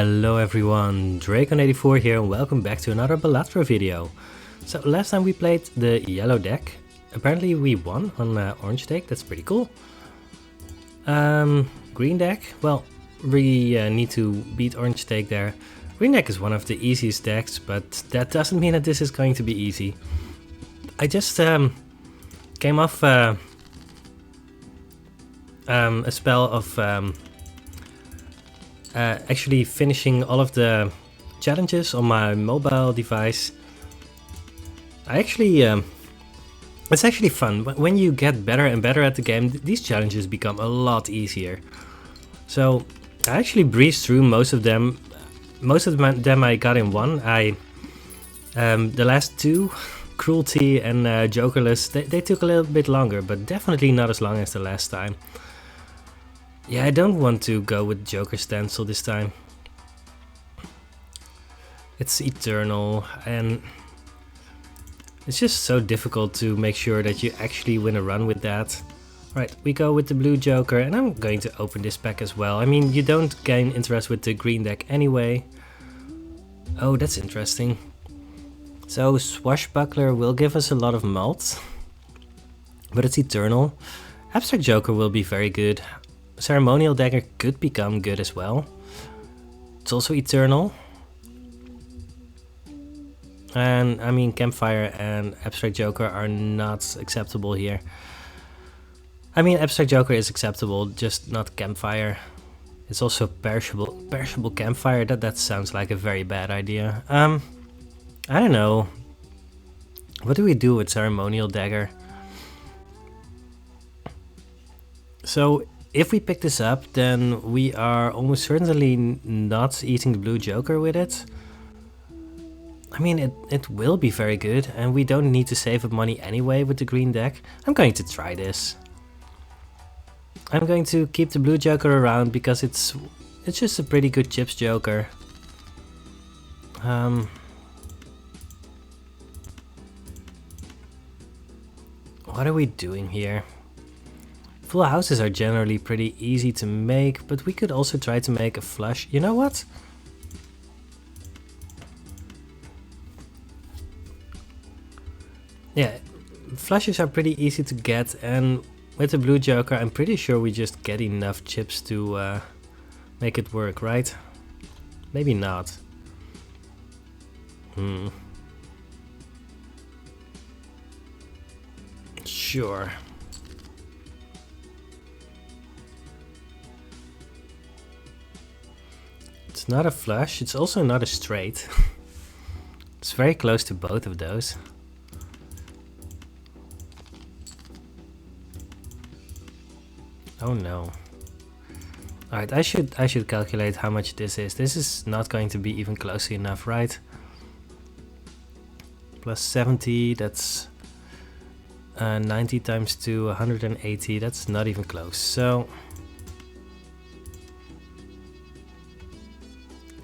Hello everyone, Dracon84 here and welcome back to another Balatro video. So last time we played the yellow deck. Apparently we won on orange deck, that's pretty cool. Green deck, well, we need to beat orange deck there. Green deck is one of the easiest decks, but that doesn't mean that this is going to be easy. I just came off a spell of actually finishing all of the challenges on my mobile device. It's actually fun. When you get better and better at the game, these challenges become a lot easier. So I actually breezed through most of them. Most of them I got in one. The last two, Cruelty and Jokerless, they took a little bit longer, but definitely not as long as the last time. Yeah, I don't want to go with Joker Stencil this time. It's Eternal, and it's just so difficult to make sure that you actually win a run with that. Right, we go with the blue Joker, and I'm going to open this pack as well. I mean, you don't gain interest with the green deck anyway. Oh, that's interesting. So Swashbuckler will give us a lot of mult, but it's Eternal. Abstract Joker will be very good. Ceremonial Dagger could become good as well. It's also Eternal. And I mean, Campfire and Abstract Joker are not acceptable here. I mean, Abstract Joker is acceptable, just not Campfire. It's also perishable Campfire. That sounds like a very bad idea. I don't know. What do we do with Ceremonial Dagger? So if we pick this up, then we are almost certainly not eating the blue Joker with it. I mean, it will be very good, and we don't need to save up money anyway with the green deck. I'm going to try this. I'm going to keep the blue Joker around because it's just a pretty good chips Joker. What are we doing here? Full houses are generally pretty easy to make, but we could also try to make a flush. You know what? Yeah, flushes are pretty easy to get, and with the blue Joker I'm pretty sure we just get enough chips to make it work, right? Maybe not. Sure. It's not a flush, it's also not a straight. It's very close to both of those. Oh no. Alright, I should calculate how much this is. This is not going to be even close enough, right? Plus 70, that's 90 times 2, 180, that's not even close. So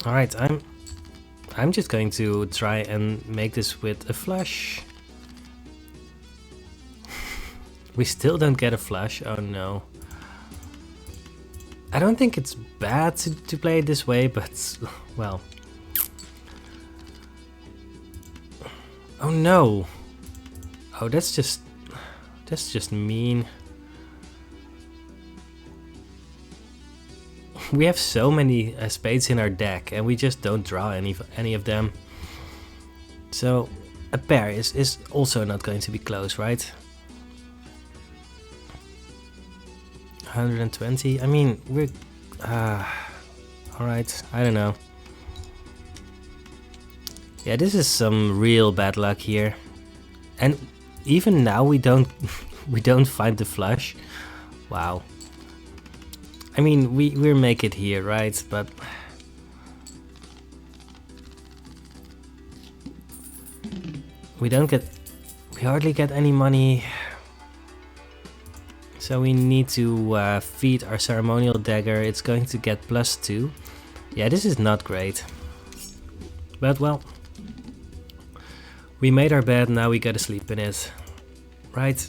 alright, I'm just going to try and make this with a flush. We still don't get a flush, oh no. I don't think it's bad to play it this way, but well. Oh no. Oh, that's just mean. We have so many spades in our deck and we just don't draw any of them. So a pair is also not going to be close, right? 120, I mean, we're alright, I don't know. Yeah, this is some real bad luck here. And even now we don't find the flush. Wow. I mean, we'll make it here, right? But we hardly get any money. So we need to feed our Ceremonial Dagger. It's going to get +2. Yeah, this is not great. But well, we made our bed, now we gotta sleep in it. Right?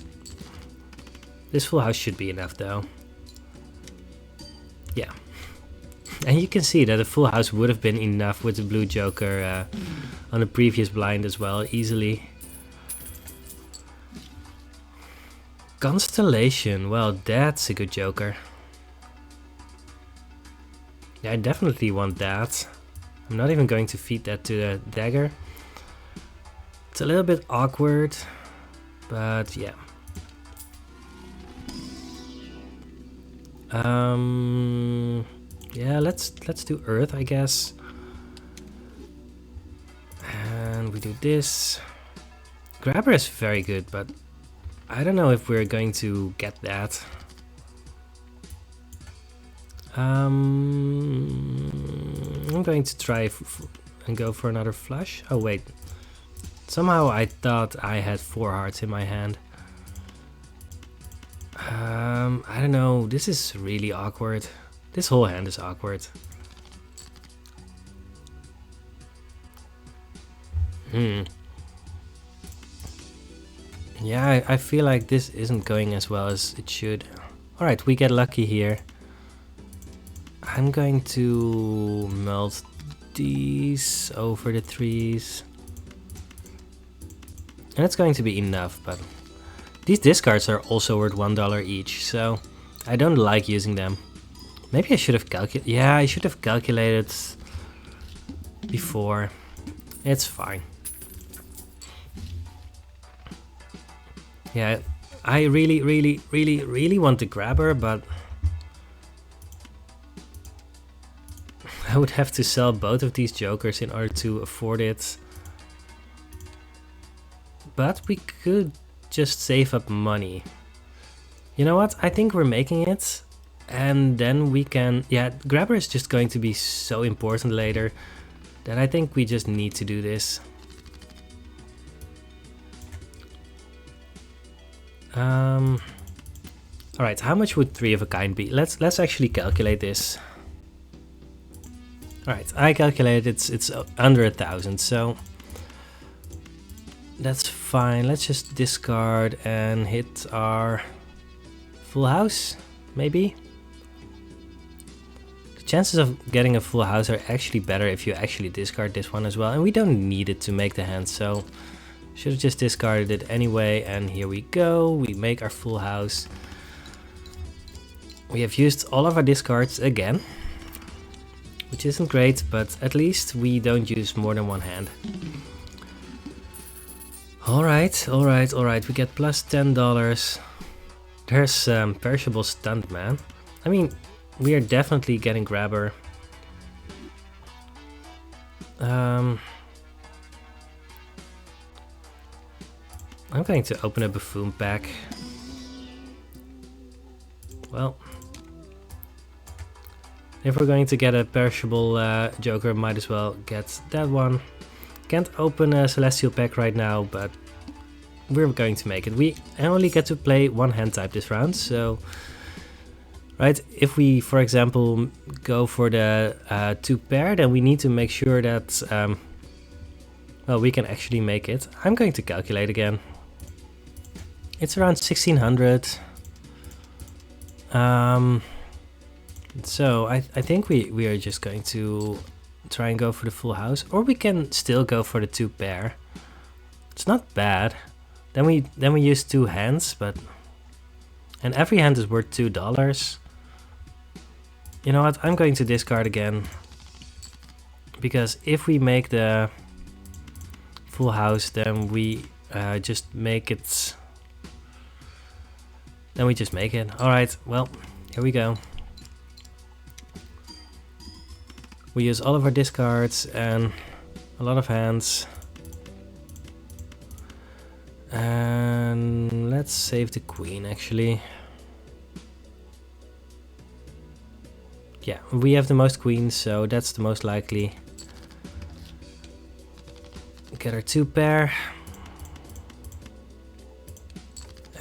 This full house should be enough though. Yeah. And you can see that a full house would have been enough with the blue joker on the previous blind as well, easily. Constellation, well, that's a good joker. Yeah, I definitely want that. I'm not even going to feed that to the dagger. It's a little bit awkward, but yeah. Yeah, let's do earth, I guess. And we do this. Grabber is very good, but I don't know if we're going to get that. I'm going to try and go for another flush. Oh wait, somehow I thought I had 4 hearts in my hand. I don't know, this is really awkward. This whole hand is awkward. Yeah, I feel like this isn't going as well as it should. Alright, we get lucky here. I'm going to melt these over the 3s. And it's going to be enough, but these discards are also worth $1 each, so I don't like using them. Maybe I should have calculated. Yeah, I should have calculated before. It's fine. Yeah, I really want the grabber, but I would have to sell both of these jokers in order to afford it. But we could just save up money. You know what? I think we're making it. And then we can... Yeah, grabber is just going to be so important later that I think we just need to do this. Alright, how much would 3 of a kind be? Let's actually calculate this. Alright, I calculated it's under 1,000, so that's fine. Let's just discard and hit our full house, maybe? The chances of getting a full house are actually better if you actually discard this one as well, and we don't need it to make the hand, so should have just discarded it anyway. And here we go, we make our full house. We have used all of our discards again, which isn't great, but at least we don't use more than one hand. Alright, we get plus $10. There's perishable stunt, man. I mean, we are definitely getting grabber. I'm going to open a buffoon pack. Well, if we're going to get a perishable joker, might as well get that one. Can't open a celestial pack right now, but we're going to make it. We only get to play one hand type this round, so right, if we for example go for the 2 pair, then we need to make sure that well, we can actually make it. I'm going to calculate again. It's around 1600. So I think we are just going to try and go for the full house, or we can still go for the 2 pair. It's not bad. Then we use 2 hands, but and every hand is worth $2. You know what? I'm going to discard again, because if we make the full house, then we just make it. Then we just make it. All right. Well, here we go. We use all of our discards and a lot of hands. And let's save the queen, actually. Yeah, we have the most queens, so that's the most likely. Get our 2 pair.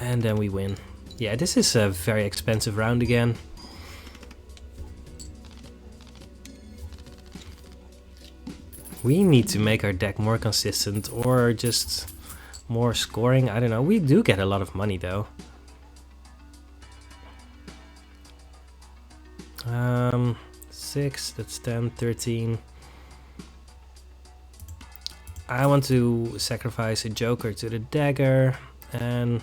And then we win. Yeah, this is a very expensive round again. We need to make our deck more consistent, or just more scoring. I don't know. We do get a lot of money though. 6, that's 10, 13. I want to sacrifice a joker to the dagger, and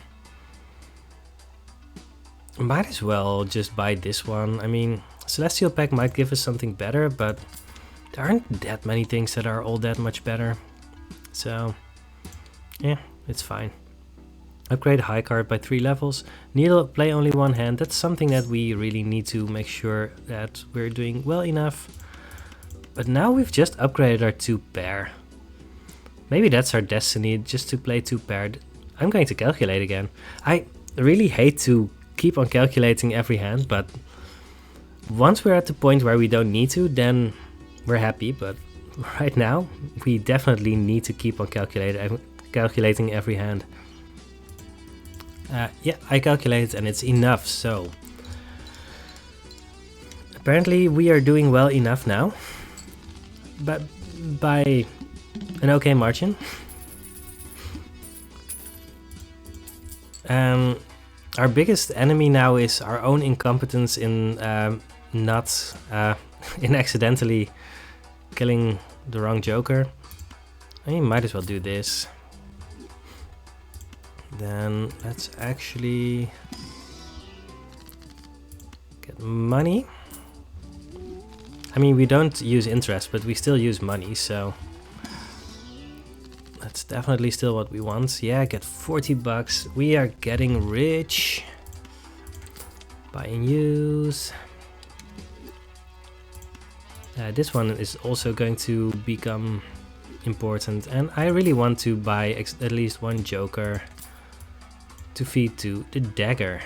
might as well just buy this one. I mean, Celestial Pack might give us something better, but there aren't that many things that are all that much better. So, yeah, it's fine. Upgrade high card by 3 levels. Needle, play only one hand. That's something that we really need to make sure that we're doing well enough. But now we've just upgraded our 2 pair. Maybe that's our destiny, just to play 2 paired. I'm going to calculate again. I really hate to keep on calculating every hand, but once we're at the point where we don't need to, then we're happy. But right now, we definitely need to keep on calculating every hand. Yeah, I calculated and it's enough, so apparently we are doing well enough now, but by an okay margin. Our biggest enemy now is our own incompetence in not in accidentally killing the wrong joker. I might as well do this. Then let's actually get money. I mean, we don't use interest, but we still use money, so that's definitely still what we want. Yeah, get 40 bucks. We are getting rich. Buy and use. This one is also going to become important, and I really want to buy at least one joker to feed to the dagger.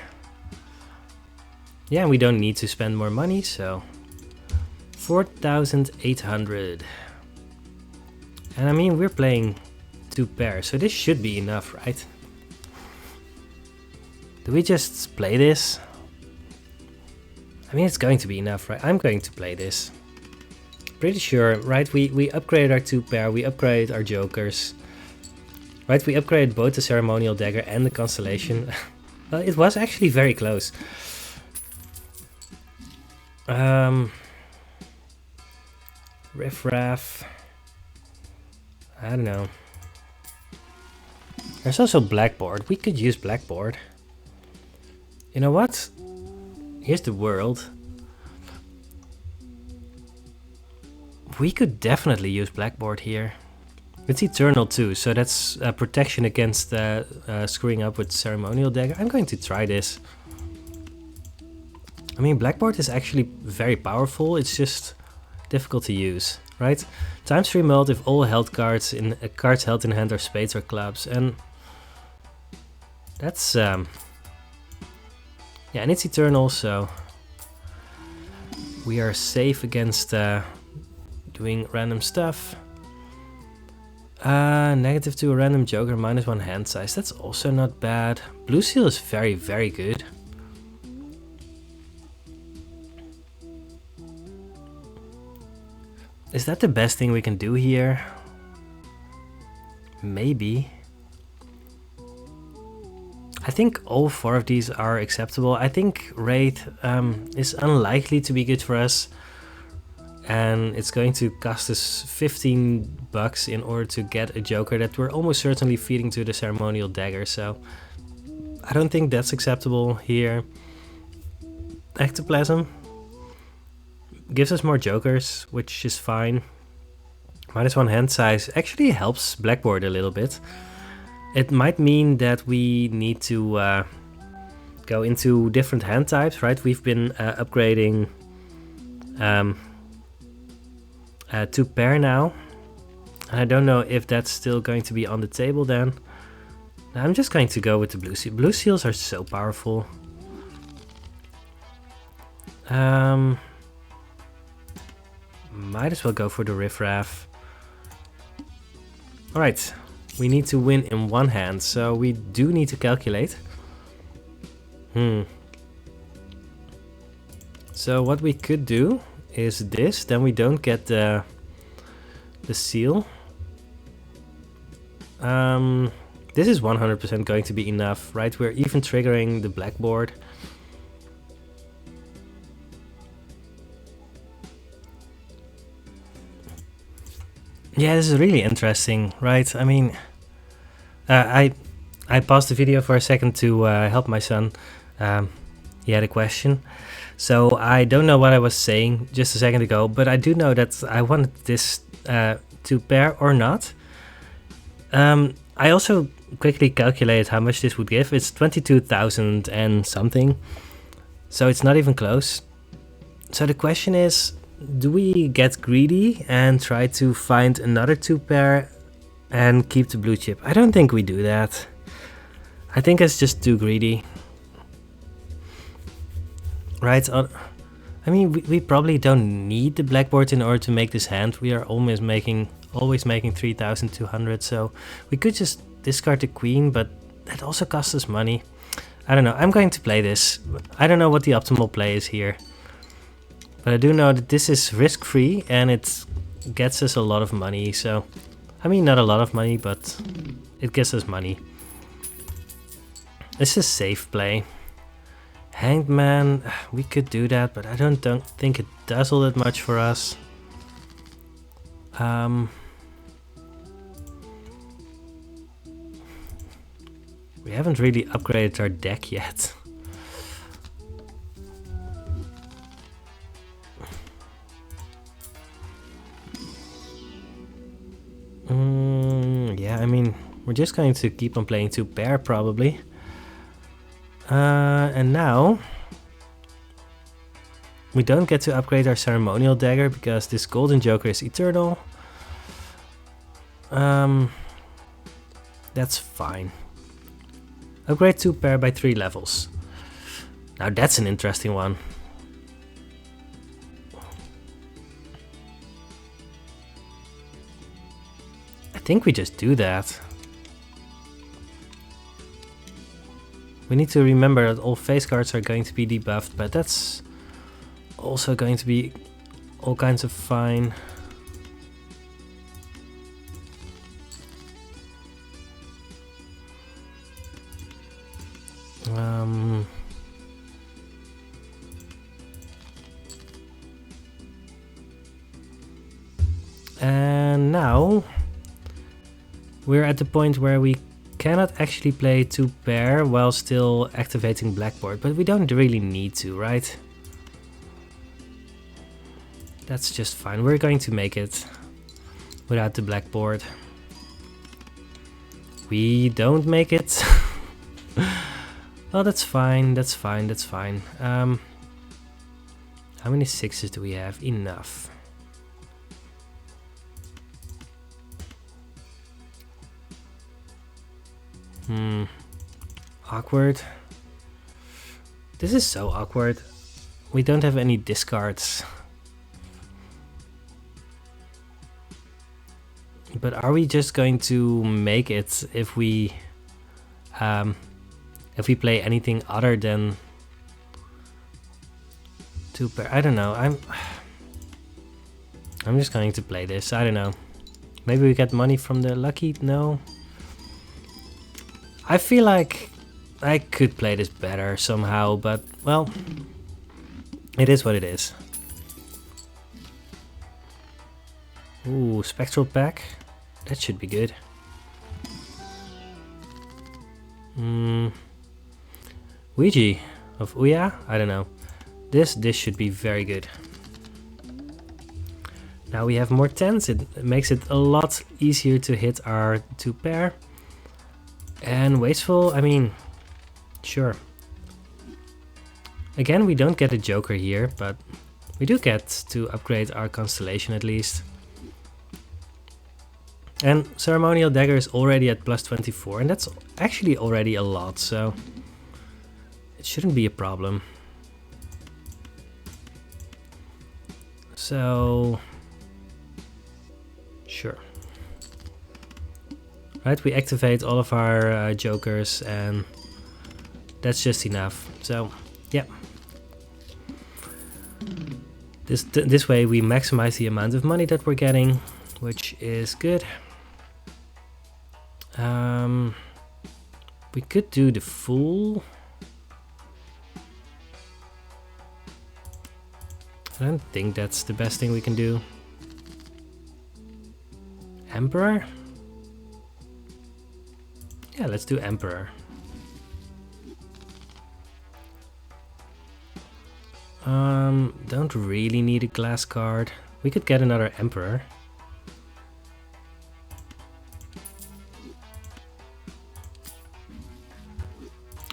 Yeah, we don't need to spend more money, so 4,800. And I mean, we're playing 2 pairs, so this should be enough, right? Do we just play this? I mean, it's going to be enough, right? I'm going to play this. Pretty sure, right? We upgraded our 2 pair, we upgraded our jokers. Right, we upgraded both the Ceremonial Dagger and the Constellation. Well, it was actually very close. Riff Raff. I don't know. There's also Blackboard. We could use Blackboard. You know what? Here's the world. We could definitely use Blackboard here. It's Eternal too, so that's protection against screwing up with Ceremonial Dagger. I'm going to try this. I mean, Blackboard is actually very powerful, it's just difficult to use, right? Times 3 mult if all held cards in cards held in hand are spades or clubs, and that's yeah, and it's Eternal, so we are safe against doing random stuff. Negative to a random joker, -1 hand size. That's also not bad. Blue Seal is very, very good. Is that the best thing we can do here? Maybe. I think all 4 of these are acceptable. I think Wraith is unlikely to be good for us. And it's going to cost us 15 bucks in order to get a joker that we're almost certainly feeding to the Ceremonial Dagger, so I don't think that's acceptable here. Ectoplasm gives us more jokers, which is fine. -1 hand size actually helps Blackboard a little bit. It might mean that we need to go into different hand types, right? We've been upgrading 2 pair now. I don't know if that's still going to be on the table then. I'm just going to go with the Blue Seal. Blue Seals are so powerful. Might as well go for the Riff Raff. Alright, we need to win in one hand, so we do need to calculate. So what we could do is this, then we don't get the seal. This is 100% going to be enough, right? We're even triggering the Blackboard. Yeah, this is really interesting, right? I mean, I paused the video for a second to help my son. He had a question. So I don't know what I was saying just a second ago, but I do know that I wanted this to pair or not. I also quickly calculated how much this would give. It's 22,000 and something. So it's not even close. So the question is, do we get greedy and try to find another 2 pair and keep the blue chip? I don't think we do that. I think it's just too greedy. Right? I mean, we probably don't need the blackboard in order to make this hand. We are always making 3,200, so we could just discard the queen, but that also costs us money. I don't know. I'm going to play this. I don't know what the optimal play is here. But I do know that this is risk-free and it gets us a lot of money. So, I mean, not a lot of money, but it gets us money. This is safe play. Hanged Man, we could do that, but I don't think it does all that much for us. We haven't really upgraded our deck yet. Yeah, I mean, we're just going to keep on playing 2 pair probably. And now we don't get to upgrade our ceremonial dagger because this golden joker is eternal. That's fine. Upgrade 2 pair by 3 levels. Now that's an interesting one. I think we just do that. We need to remember that all face cards are going to be debuffed, but that's also going to be all kinds of fine. And now we're at the point where we cannot actually play 2 pair while still activating blackboard, but we don't really need to, right? That's just fine. We're going to make it without the blackboard. We don't make it. Well, that's fine. That's fine. That's fine. How many 6s do we have? Enough. Awkward. This is so awkward. We don't have any discards. But are we just going to make it if we play anything other than 2 pair? I don't know. I'm just going to play this. I don't know. Maybe we get money from the lucky? No. I feel like I could play this better somehow, but well, it is what it is. Ooh, spectral pack. That should be good. Ouija of Ouya? I don't know. This should be very good. Now we have more 10s. It makes it a lot easier to hit our 2 pair. And wasteful, I mean, sure. Again, we don't get a joker here, but we do get to upgrade our constellation at least. And ceremonial dagger is already at plus 24, and that's actually already a lot, so it shouldn't be a problem. So, sure. Right, we activate all of our jokers, and that's just enough. So, yeah. This way we maximize the amount of money that we're getting, which is good. We could do the Fool. I don't think that's the best thing we can do. Emperor? Yeah, let's do Emperor. Don't really need a glass card. We could get another Emperor.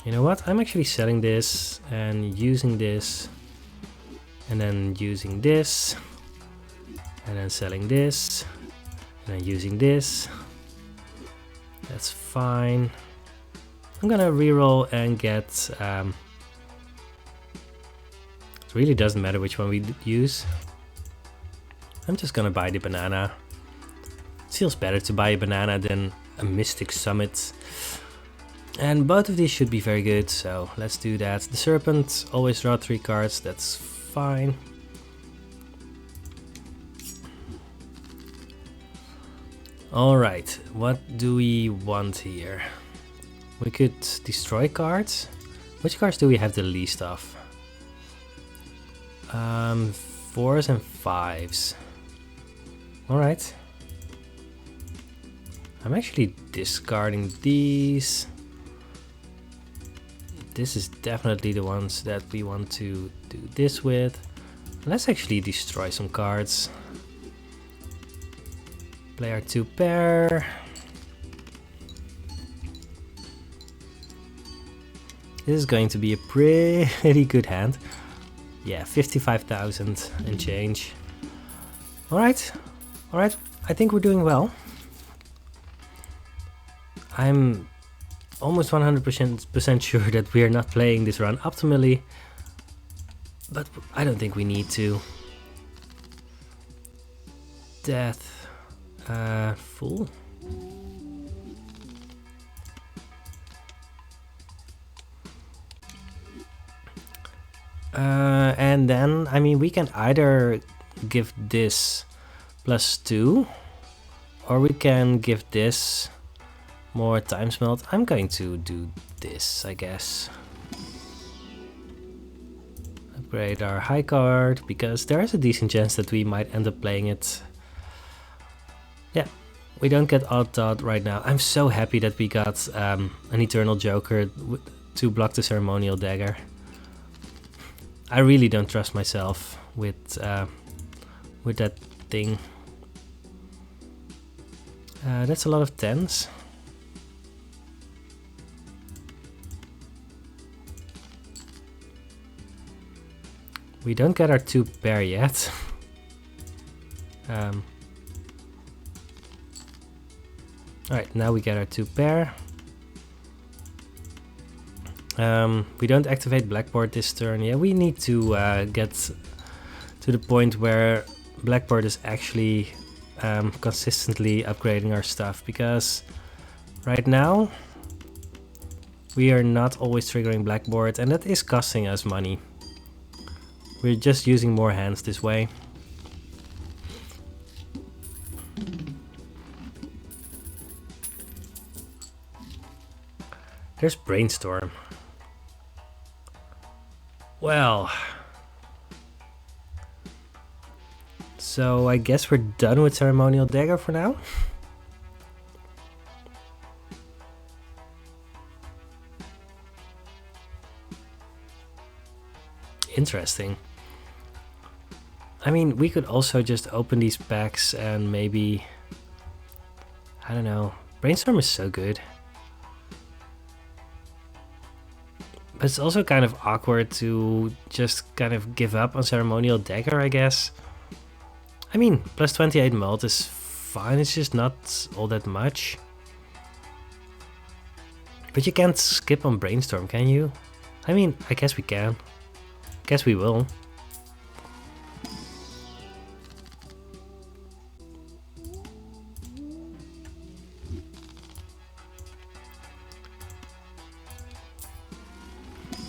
You know what? I'm actually selling this and using this. And then using this. And then selling this. And then using this. That's fine. I'm gonna reroll and get... it really doesn't matter which one we use. I'm just gonna buy the banana. It feels better to buy a banana than a Mystic Summit. And both of these should be very good, so let's do that. The Serpent, always draw 3 cards, that's fine. Alright, what do we want here? We could destroy cards. Which cards do we have the least of? 4s and 5s. Alright. I'm actually discarding these. This is definitely the ones that we want to do this with. Let's actually destroy some cards. Play our 2 pair. This is going to be a pretty good hand. Yeah, 55,000 and change. Alright, alright, I think we're doing well. I'm almost 100% sure that we are not playing this run optimally, but I don't think we need to. Death, Fool. And then, I mean, we can either give this +2, or we can give this more time smelt. I'm going to do this, I guess. Upgrade our high card, because there is a decent chance that we might end up playing it. Yeah, we don't get odd dot right now. I'm so happy that we got an Eternal Joker to block the Ceremonial Dagger. I really don't trust myself with that thing. That's a lot of 10s. We don't get our 2 pair yet. Alright, now we get our 2 pair. We don't activate Blackboard this turn. Yeah, we need to get to the point where Blackboard is actually consistently upgrading our stuff, because right now we are not always triggering Blackboard, and that is costing us money. We're just using more hands this way. There's Brainstorm. Well, so I guess we're done with Ceremonial Dagger for now. Interesting. I mean, we could also just open these packs and maybe, I don't know, Brainstorm is so good. But it's also kind of awkward to just kind of give up on Ceremonial Dagger, I guess. I mean, plus 28 mult is fine, it's just not all that much. But you can't skip on Brainstorm, can you? I mean, I guess we can. Guess we will.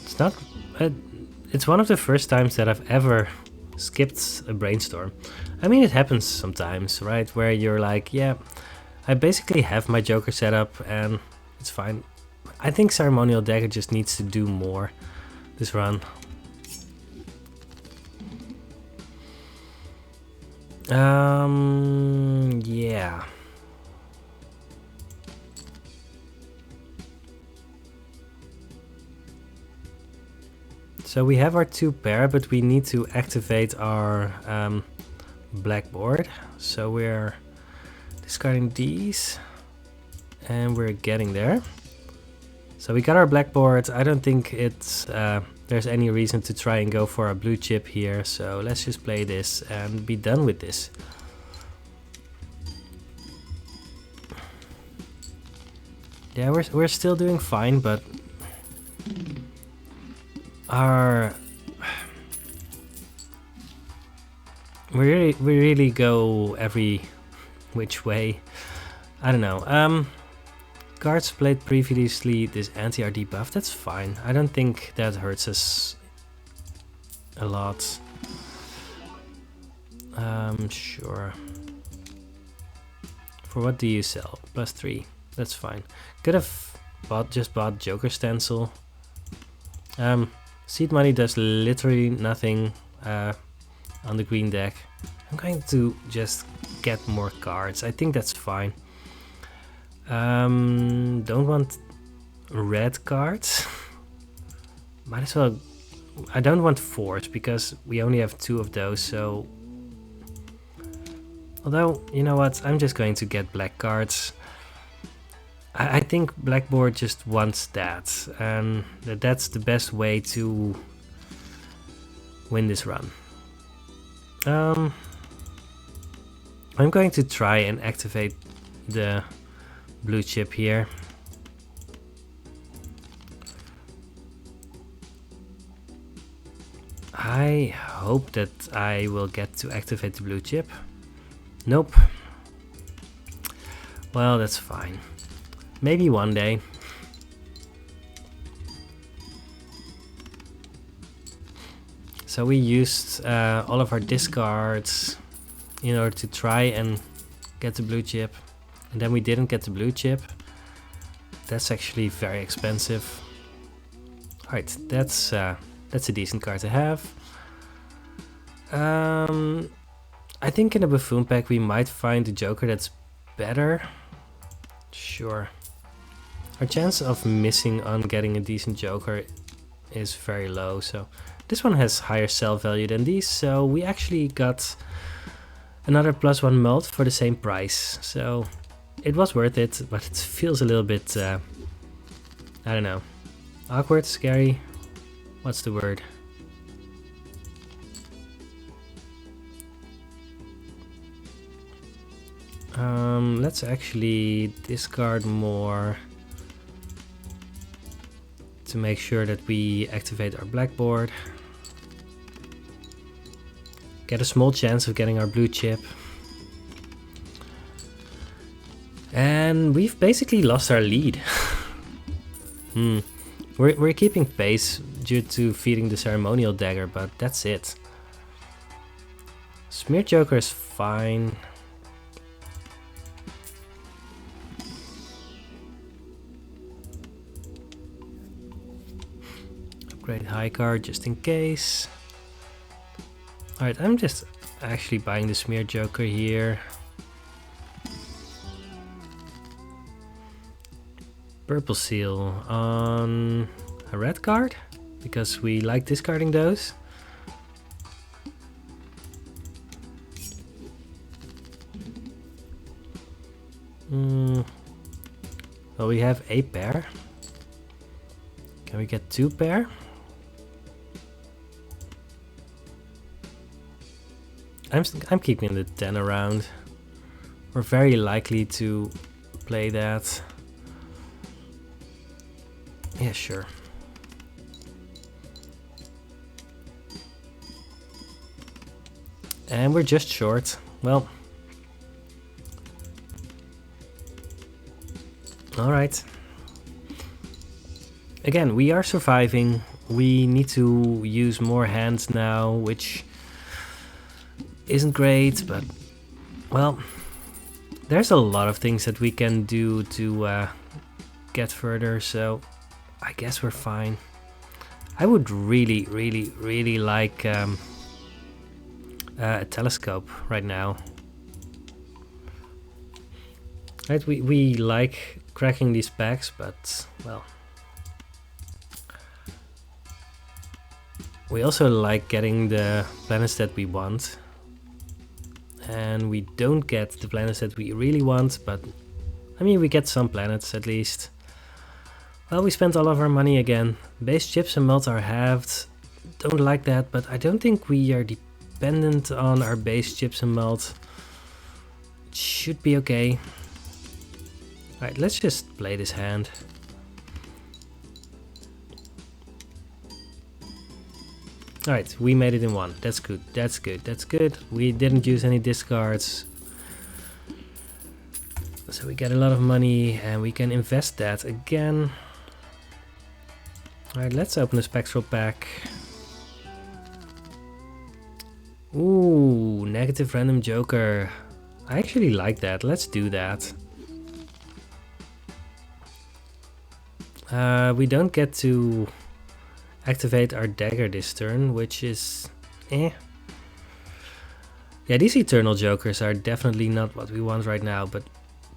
It's not... it's one of the first times that I've ever skipped a Brainstorm. I mean, it happens sometimes, right? Where you're like, yeah, I basically have my Joker set up and it's fine. I think Ceremonial Dagger just needs to do more this run. Yeah. So we have our 2 pair, but we need to activate our blackboard. So we're discarding these and we're getting there. So we got our blackboard. I don't think it's there's any reason to try and go for a blue chip here. So let's just play this and be done with this. Yeah, we're still doing fine, but we really go every which way. I don't know. Cards played previously this anti-RD buff, that's fine. I don't think that hurts us a lot. Sure. For what do you sell? +3. That's fine. Could have just bought Joker Stencil. Seed money does literally nothing on the green deck. I'm going to just get more cards. I think that's fine. Don't want red cards. Might as well. I don't want 4s because we only have 2 of those, so... Although, you know what, I'm just going to get black cards. I think blackboard just wants that, and that's the best way to win this run. I'm going to try and activate the blue chip here. I hope that I will get to activate the blue chip. Nope. Well, that's fine. Maybe one day. So we used all of our discards in order to try and get the blue chip. And then we didn't get the blue chip. That's actually very expensive. Alright, that's a decent card to have. I think in a Buffoon pack we might find a Joker that's better. Sure. Our chance of missing on getting a decent Joker is very low, so this one has higher sell value than these, so we actually got another +1 mult for the same price. So it was worth it, but it feels a little bit, I don't know, awkward, scary, what's the word? Let's actually discard more to make sure that we activate our blackboard. Get a small chance of getting our blue chip. And we've basically lost our lead. We're keeping pace due to feeding the ceremonial dagger, but that's it. Smear Joker is fine. Upgrade high card just in case. Alright, I'm just actually buying the Smear Joker here. Purple seal on a red card, because we like discarding those. Well, we have a pair. Can we get 2 pair? I'm keeping the 10 around. We're very likely to play that. Yeah, sure. And we're just short. Well. Alright. Again, we are surviving. We need to use more hands now, which isn't great, but well, there's a lot of things that we can do to get further, so I guess we're fine. I would really like a telescope right now. Right, we like cracking these packs, but well, We also like getting the planets that we want. And we don't get the planets that we really want, but I mean, we get some planets at least. Well, we spent all of our money again. Base chips and melt are halved. Don't like that, but I don't think we are dependent on our base chips and melt. It should be okay. Alright, let's just play this hand. Alright, we made it in one. That's good, that's good, that's good. We didn't use any discards. So we get a lot of money and we can invest that again. Alright, let's open the spectral pack. Ooh, negative random joker. I actually like that. Let's do that. We don't get to activate our dagger this turn, which is eh. Yeah, these eternal jokers are definitely not what we want right now, but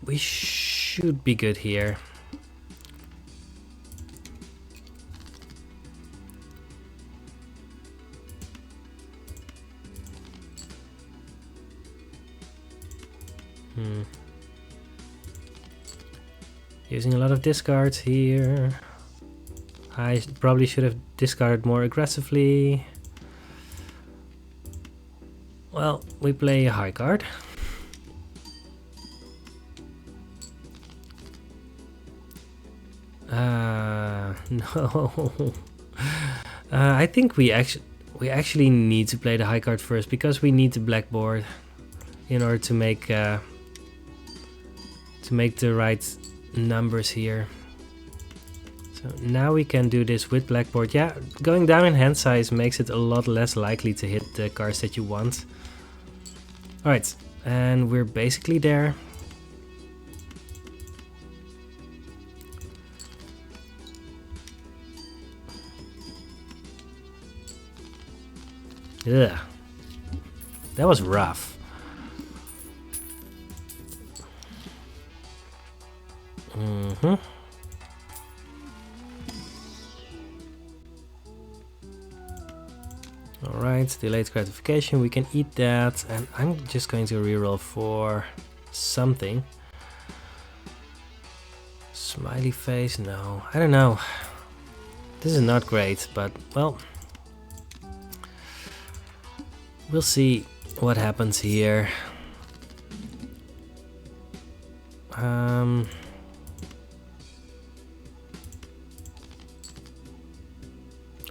we should be good here. Using a lot of discards here. I probably should have discarded more aggressively. Well, we play a high card. No. I think we actually need to play the high card first because we need the blackboard in order to make the right numbers here. So now we can do this with blackboard. Yeah, going down in hand size makes it a lot less likely to hit the cards that you want. Alright, and we're basically there. Ugh. That was rough. Alright, delayed gratification, we can eat that, and I'm just going to reroll for something. Smiley face, no, I don't know. This is not great, but well, we'll see what happens here.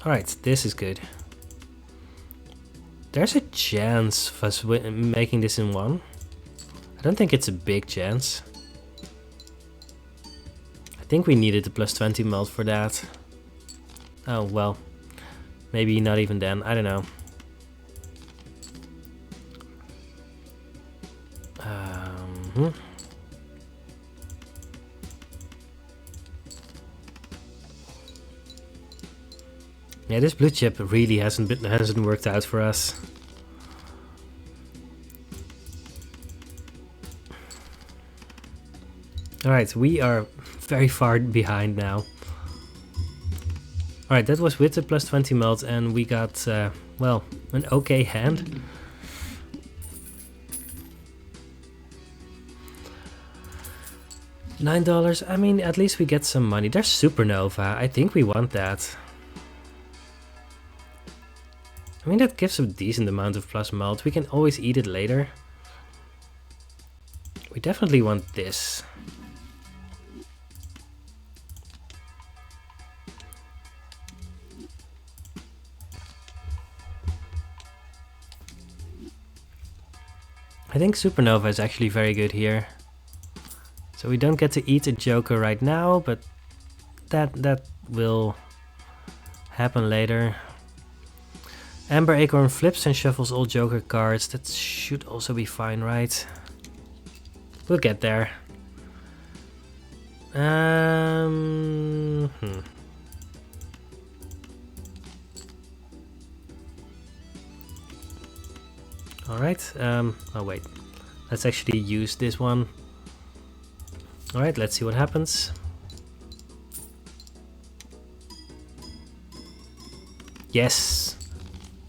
Alright, this is good. There's a chance of us making this in one. I don't think it's a big chance. I think we needed the plus 20 melt for that. Oh, well. Maybe not even then. I don't know. Yeah, this blue chip really hasn't worked out for us. Alright, we are very far behind now. Alright, that was with the plus 20 melt and we got, well, an okay hand. $9, I mean, at least we get some money. There's Supernova, I think we want that. I mean, that gives a decent amount of plus melt. We can always eat it later. We definitely want this. I think Supernova is actually very good here. So we don't get to eat a Joker right now, but that will happen later. Amber Acorn flips and shuffles all Joker cards. That should also be fine, right? We'll get there. Alright, oh wait. Let's actually use this one. Alright, let's see what happens. Yes!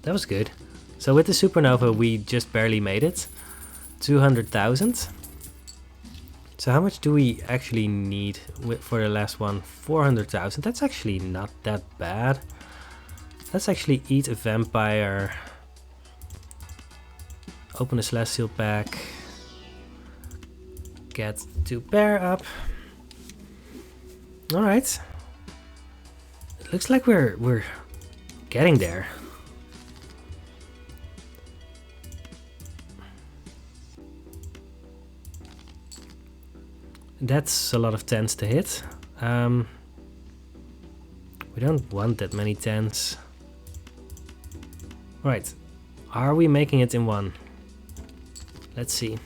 that was good. So with the supernova, we just barely made it. 200,000. So how much do we actually need for the last one? 400,000. That's actually not that bad. Let's actually eat a vampire. Open a celestial pack. Get 2 pair up. Alright. It looks like we're getting there. That's a lot of 10s to hit. We don't want that many 10s. Right. Are we making it in one? Let's see.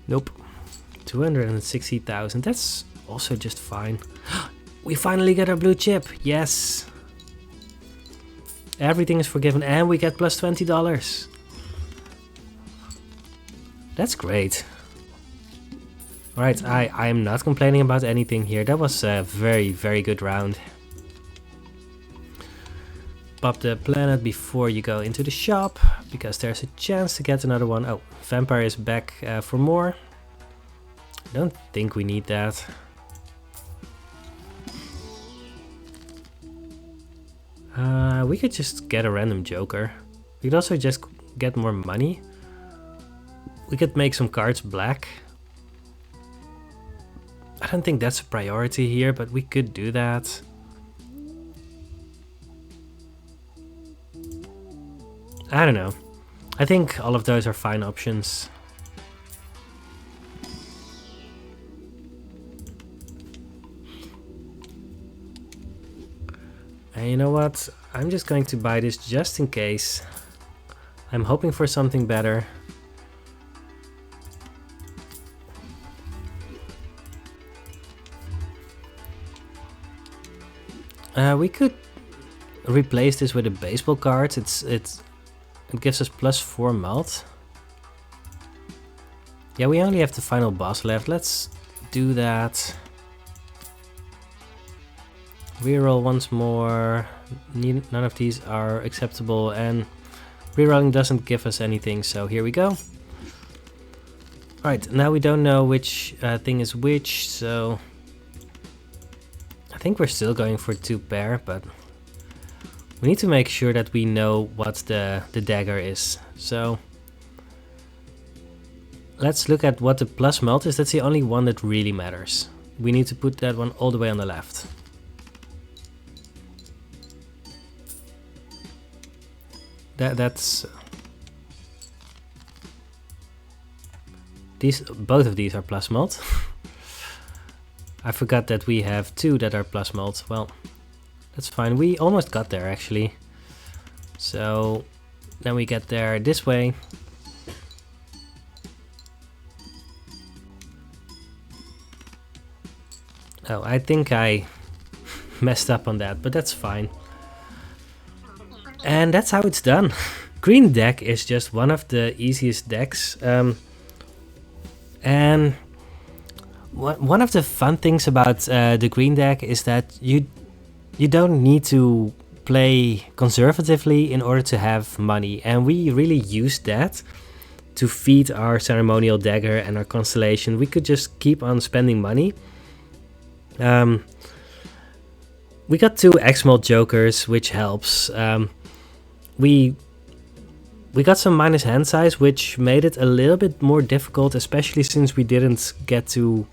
Nope. 260,000. That's also just fine. We finally get our blue chip. Yes. Everything is forgiven and we get plus $20. That's great. Alright, I am not complaining about anything here. That was a very, very good round. Pop the planet before you go into the shop, because there's a chance to get another one. Oh, vampire is back for more. I don't think we need that. We could just get a random joker. We could also just get more money. We could make some cards black. I don't think that's a priority here, but we could do that. I don't know. I think all of those are fine options. And you know what? I'm just going to buy this just in case. I'm hoping for something better. We could replace this with a baseball card. It gives us +4 mult. Yeah, we only have the final boss left. Let's do that. Reroll once more. None of these are acceptable, and rerolling doesn't give us anything, so here we go. Alright, now we don't know which thing is which, so I think we're still going for 2 pair, but we need to make sure that we know what the dagger is. So let's look at what the plus mult is. That's the only one that really matters. We need to put that one all the way on the left. That's both of these are plus mult. I forgot that we have 2 that are plus mult. Well, that's fine. We almost got there actually. So then we get there this way. Oh, I think I messed up on that, but that's fine. And that's how it's done. Green deck is just one of the easiest decks. And one of the fun things about the green deck is that you don't need to play conservatively in order to have money. And we really use that to feed our ceremonial dagger and our constellation. We could just keep on spending money. We got 2 X-Mult jokers, which helps. We got some minus hand size, which made it a little bit more difficult, especially since we didn't get to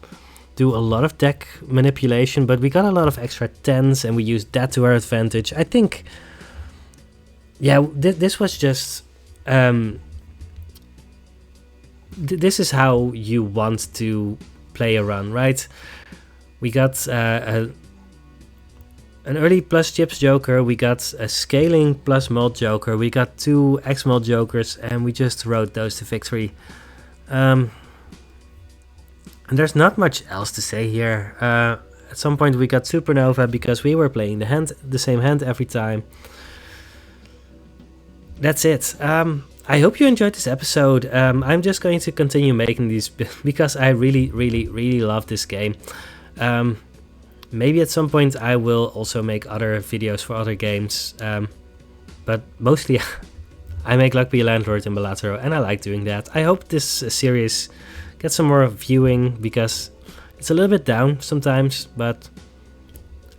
do a lot of deck manipulation, but we got a lot of extra 10s and we used that to our advantage. I think, yeah, this was just, this is how you want to play a run, right? We got an early plus chips joker, we got a scaling plus mult joker, we got 2 X-Mult jokers, and we just rode those to victory. And there's not much else to say here. At some point we got Supernova because we were playing the same hand every time. That's it. I hope you enjoyed this episode. I'm just going to continue making these because I really love this game. Maybe at some point I will also make other videos for other games, but mostly I make Luck Be a Landlord in Balatro, and I like doing that. I hope this series gets some more viewing, because it's a little bit down sometimes, but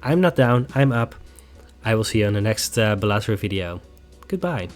I'm not down, I'm up. I will see you on the next Balatro video. Goodbye.